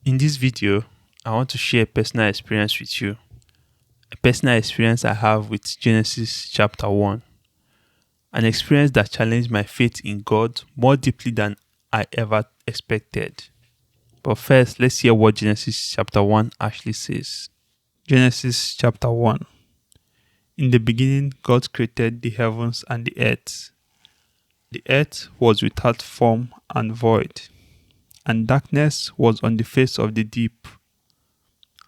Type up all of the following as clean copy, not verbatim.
In this video, I want to share a personal experience with you. A personal experience I have with Genesis chapter 1. An experience that challenged my faith in God more deeply than I ever expected. But first, let's hear what Genesis chapter 1 actually says. Genesis chapter 1. In the beginning, God created the heavens and the earth. The earth was without form and void, and darkness was on the face of the deep.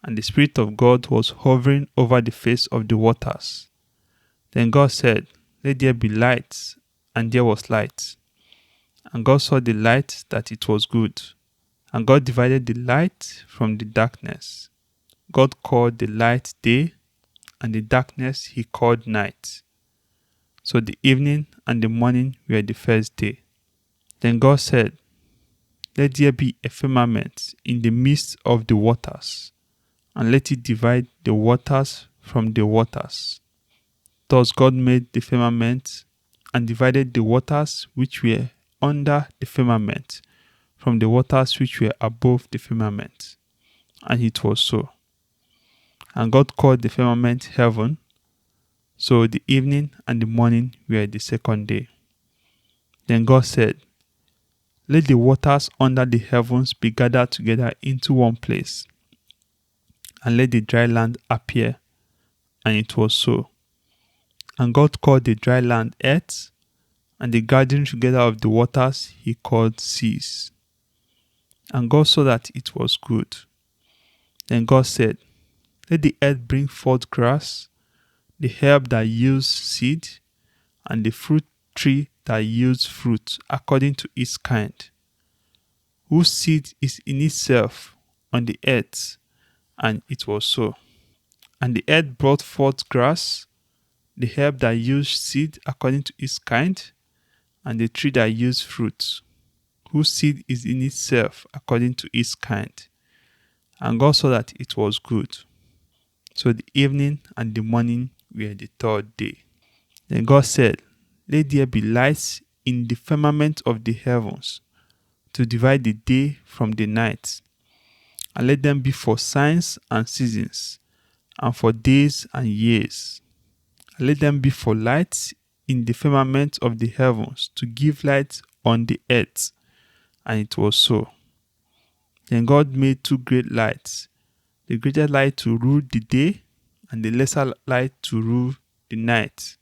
And the Spirit of God was hovering over the face of the waters. Then God said, "Let there be light," and there was light. And God saw the light that it was good. And God divided the light from the darkness. God called the light day, and the darkness he called night. So the evening and the morning were the first day. Then God said, "Let there be a firmament in the midst of the waters, and let it divide the waters from the waters." Thus God made the firmament and divided the waters which were under the firmament from the waters which were above the firmament. And it was so. And God called the firmament heaven. So the evening and the morning were the second day. Then God said, "Let the waters under the heavens be gathered together into one place, and let the dry land appear." And it was so. And God called the dry land earth, and the gathering together of the waters he called seas. And God saw that it was good. Then God said, "Let the earth bring forth grass, the herb that yields seed, and the fruit tree that yields fruit according to its kind, whose seed is in itself on the earth." And it was so. And the earth brought forth grass, the herb that yields seed according to its kind, and the tree that yields fruit, whose seed is in itself according to its kind. And God saw that it was good. So the evening and the morning were the third day. Then God said, "Let there be lights in the firmament of the heavens, to divide the day from the night, and let them be for signs and seasons, and for days and years. And let them be for lights in the firmament of the heavens, to give light on the earth." And it was so. Then God made two great lights, the greater light to rule the day, and the lesser light to rule the night.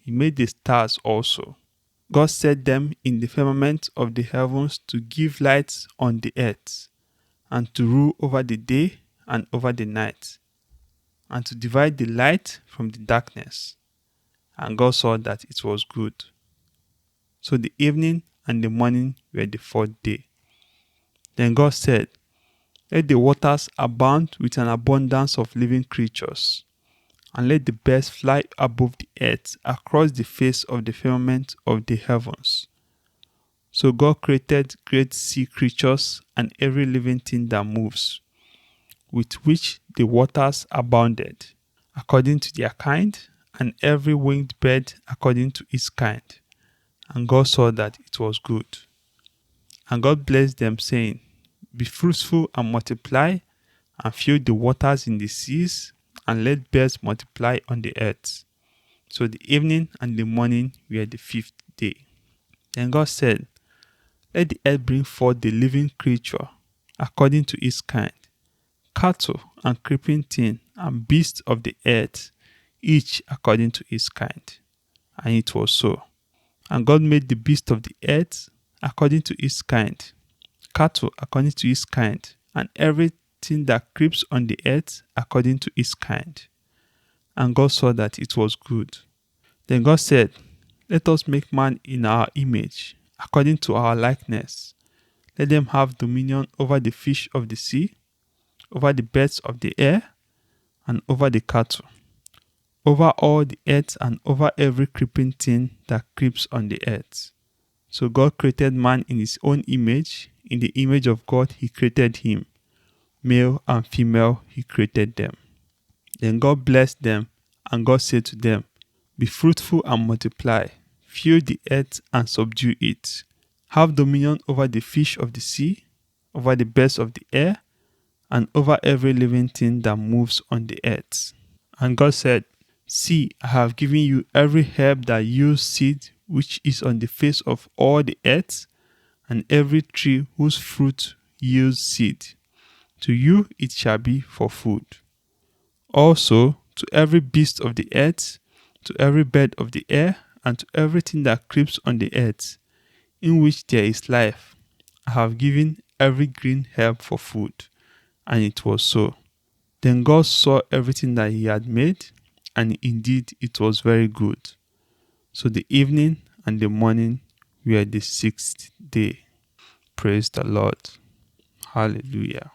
He made the stars also. God set them in the firmament of the heavens to give light on the earth, and to rule over the day and over the night, and to divide the light from the darkness. And God saw that it was good. So the evening and the morning were the fourth day. Then God said, "Let the waters abound with an abundance of living creatures, and let the birds fly above the earth across the face of the firmament of the heavens." So God created great sea creatures and every living thing that moves, with which the waters abounded, according to their kind, and every winged bird according to its kind. And God saw that it was good. And God blessed them, saying, "Be fruitful and multiply, and fill the waters in the seas, and let birds multiply on the earth." So the evening and the morning were the fifth day. Then God said, "Let the earth bring forth the living creature according to its kind, cattle and creeping thing and beasts of the earth, each according to its kind." And it was so. And God made the beast of the earth according to its kind, cattle according to its kind, and everything that creeps on the earth according to its kind. And God saw that it was good. Then God said, "Let us make man in our image, according to our likeness. Let them have dominion over the fish of the sea, over the birds of the air, and over the cattle, over all the earth, and over every creeping thing that creeps on the earth." So God created man in his own image. In the image of God he created him. Male and female he created them. Then God blessed them, and God said to them, "Be fruitful and multiply, fill the earth and subdue it. Have dominion over the fish of the sea, over the birds of the air, and over every living thing that moves on the earth. And God said, See, I have given you every herb that yields seed which is on the face of all the earth, and every tree whose fruit yields seed. To you it shall be for food. Also, to every beast of the earth, to every bird of the air, and to everything that creeps on the earth, in which there is life, I have given every green herb for food. And it was so. Then God saw everything that he had made, and indeed it was very good. So the evening and the morning were the sixth day. Praise the Lord. Hallelujah.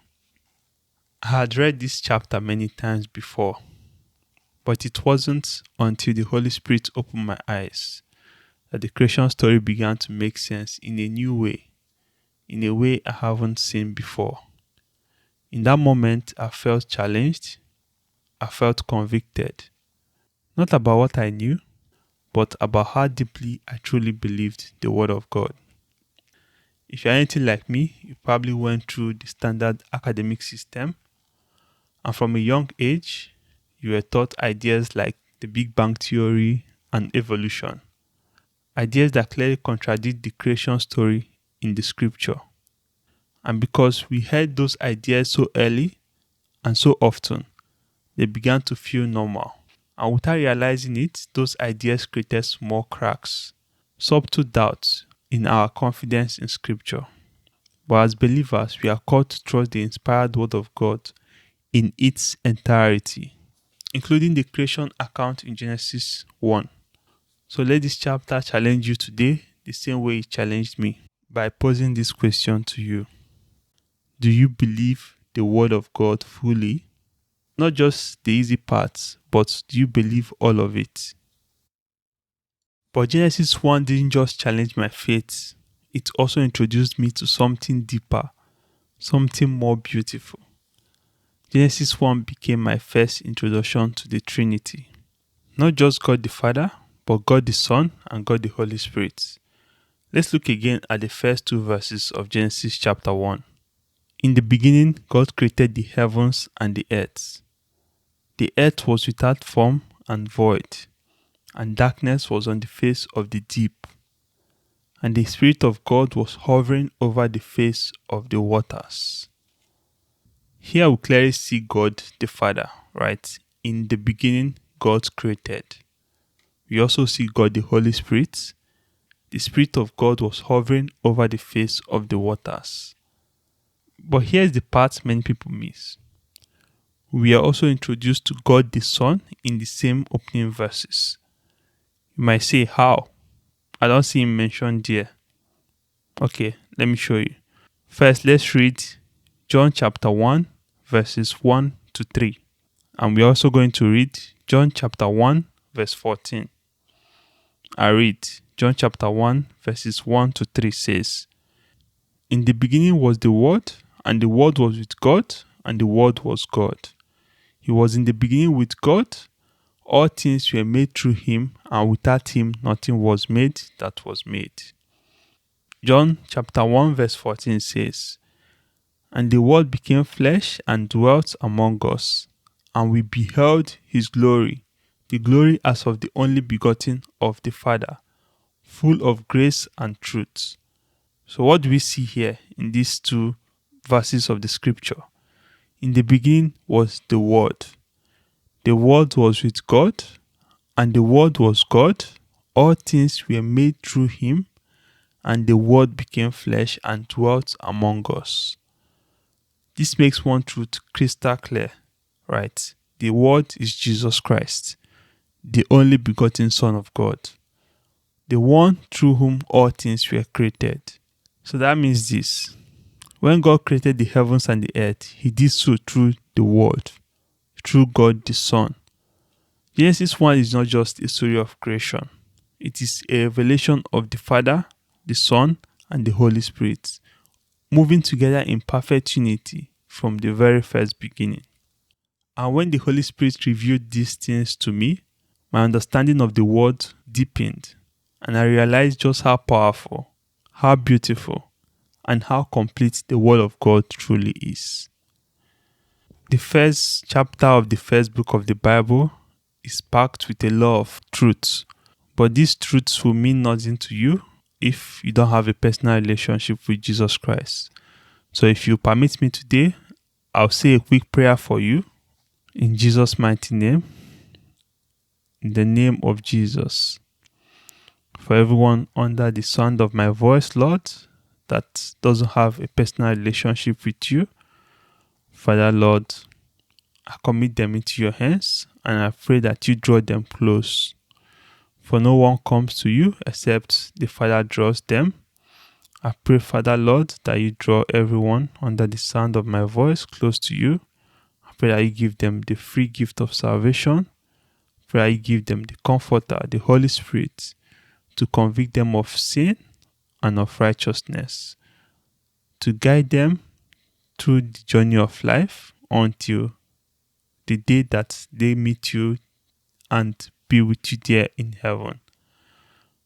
I had read this chapter many times before, but it wasn't until the Holy Spirit opened my eyes that the creation story began to make sense in a new way, in a way I haven't seen before. In that moment, I felt challenged. I felt convicted. Not about what I knew, but about how deeply I truly believed the Word of God. If you're anything like me, you probably went through the standard academic system, and from a young age, you were taught ideas like the Big Bang Theory and evolution. Ideas that clearly contradict the creation story in the scripture. And because we heard those ideas so early and so often, they began to feel normal. And without realizing it, those ideas created small cracks, subtle doubts in our confidence in scripture. But as believers, we are called to trust the inspired word of God in its entirety, including the creation account in Genesis 1. So let this chapter challenge you today the same way it challenged me by posing this question to you. Do you believe the word of God fully? Not just the easy parts, but do you believe all of it? But Genesis 1 didn't just challenge my faith, it also introduced me to something deeper, something more beautiful. Genesis 1 became my first introduction to the Trinity. Not just God the Father, but God the Son and God the Holy Spirit. Let's look again at the first two verses of Genesis chapter 1. In the beginning, God created the heavens and the earth. The earth was without form and void, and darkness was on the face of the deep. And the Spirit of God was hovering over the face of the waters. Here we clearly see God the Father, right? In the beginning, God created. We also see God the Holy Spirit. The Spirit of God was hovering over the face of the waters. But here's the part many people miss. We are also introduced to God the Son in the same opening verses. You might say, how? I don't see him mentioned there. Okay, let me show you. First, let's read John chapter 1, verses 1 to 3. And we're also going to read John chapter 1, verse 14. I read John chapter 1, verses 1 to 3 says, In the beginning was the Word, and the Word was with God, and the Word was God. He was in the beginning with God. All things were made through him, and without him nothing was made that was made. John chapter 1 verse 14 says, And the Word became flesh and dwelt among us, and we beheld his glory, the glory as of the only begotten of the Father, full of grace and truth. So what do we see here in these two verses of the scripture? In the beginning was the Word. The Word was with God, and the Word was God. All things were made through him, and the Word became flesh and dwelt among us. This makes one truth crystal clear, right? The Word is Jesus Christ, the only begotten Son of God, the one through whom all things were created. So that means this. When God created the heavens and the earth, he did so through the Word, through God the Son. Genesis 1 is not just a story of creation. It is a revelation of the Father, the Son, and the Holy Spirit, moving together in perfect unity from the very first beginning. And when the Holy Spirit revealed these things to me, my understanding of the Word deepened, and I realized just how powerful, how beautiful, and how complete the Word of God truly is. The first chapter of the first book of the Bible is packed with a lot of truths, but these truths will mean nothing to you if you don't have a personal relationship with Jesus Christ. So if you permit me today, I'll say a quick prayer for you in Jesus' mighty name, in the name of Jesus. For everyone under the sound of my voice, Lord, that doesn't have a personal relationship with you, Father, Lord, I commit them into your hands and I pray that you draw them close. For no one comes to you except the Father draws them. I pray, Father, Lord, that you draw everyone under the sound of my voice close to you. I pray that you give them the free gift of salvation. I pray that you give them the Comforter, the Holy Spirit, to convict them of sin and of righteousness, to guide them through the journey of life until the day that they meet you and be with you there in heaven.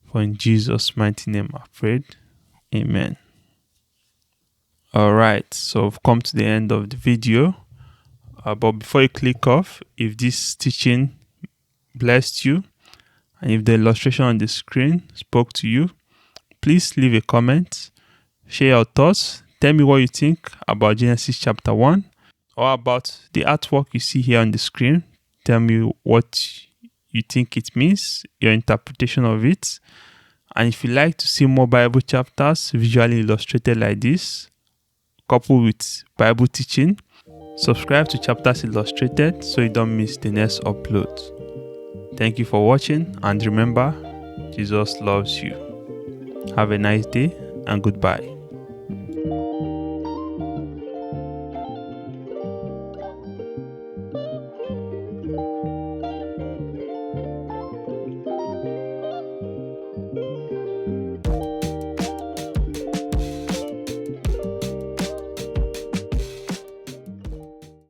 For in Jesus' mighty name I prayed. Amen. Alright, so we've come to the end of the video. But before you click off, if this teaching blessed you and if the illustration on the screen spoke to you, please leave a comment, share your thoughts, tell me what you think about Genesis chapter 1 or about the artwork you see here on the screen. Tell me what you think it means, your interpretation of it. And if you like to see more Bible chapters visually illustrated like this, coupled with Bible teaching, subscribe to Chapters Illustrated so you don't miss the next upload. Thank you for watching, and remember, Jesus loves you. Have a nice day and goodbye.